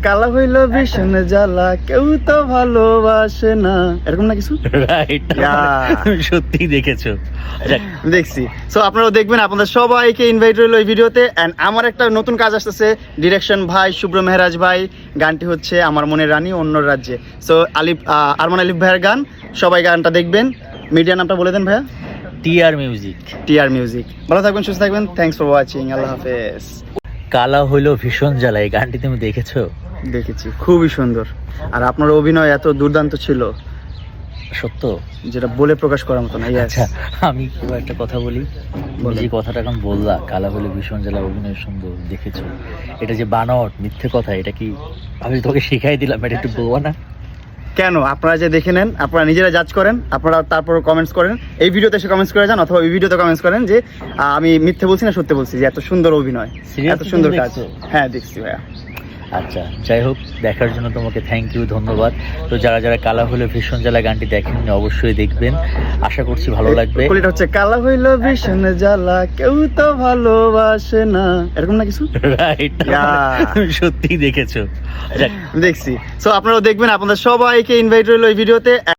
কালা হইল ভীষণ জ্বালা কেউ তো ভালোবাসে না, এরকম না কিছু? রাইট, সত্যি দেখেছো? দেখছি। সো আপনারাও দেখবেন, আপনাদের সবাইকে ইনভাইট রইল এই ভিডিওতে। এন্ড আমার একটা নতুন কাজ আসতেছে, ডিরেকশন ভাই শুভ্র মেহরাজ ভাই, গানটি হচ্ছে আমার মনের রানী অন্য রাজ্যে। সো আরমান আলিফ ভাইয়ের গান, সবাই গানটা দেখবেন। মিডিয়া নামটা বলে দেন ভাইয়া। TR music. TR music. ভালো থাকবেন, সুস্থ থাকবেন। Thanks for watching. আল্লাহ হাফেজ। কালা হইলো ভীষণ জ্বালা, এই গানটি তুমি দেখেছো? দেখেছি, খুবই সুন্দর। আর আপনার অভিনয় এত দুর্দান্ত ছিল, সত্য, যেটা বলে প্রকাশ করার মতো না। আচ্ছা আমি এবার একটা কথা বলি, তুমি যে কথাটা এখন বললা, কালা হইলো ভীষণ জ্বালা, অভিনয় সুন্দর, দেখেছো? এটা যে বানট মিথ্যে কথা, এটা কি আমি তোকে শিখাই দিলাম? এটা একটু বলবো না? কেন? আপনারা যে দেখে নেন, আপনারা নিজেরা জাজ করেন, আপনারা তারপর কমেন্টস করেন। এই ভিডিওতে এসে কমেন্টস করে যান, অথবা এই ভিডিওতে কমেন্টস করেন যে আমি মিথ্যে বলছি না সত্যি বলছি, যে এত সুন্দর অভিনয়, Seriously এত সুন্দর তুমি কাজ। দেখছো? হ্যাঁ দেখছি ভাইয়া। আচ্ছা যাই হোক, দেখার জন্য তোমাকে থ্যাংক ইউ, ধন্যবাদ। তো যারা যারা কালা হইলো ভীষণ জ্বালা গানটি দেখেননি অবশ্যই দেখবেন, আশা করছি ভালো লাগবে। কলিটা হচ্ছে কালা হইল ভীষণ জ্বালা কেউ তো ভালোবাসে না, এরকম না কিছু? রাইট, সত্যি দেখেছো? দেখছি। সো আপনারাও দেখবেন, আপনাদের সবাইকে ইনভাইট রইল এই ভিডিওতে।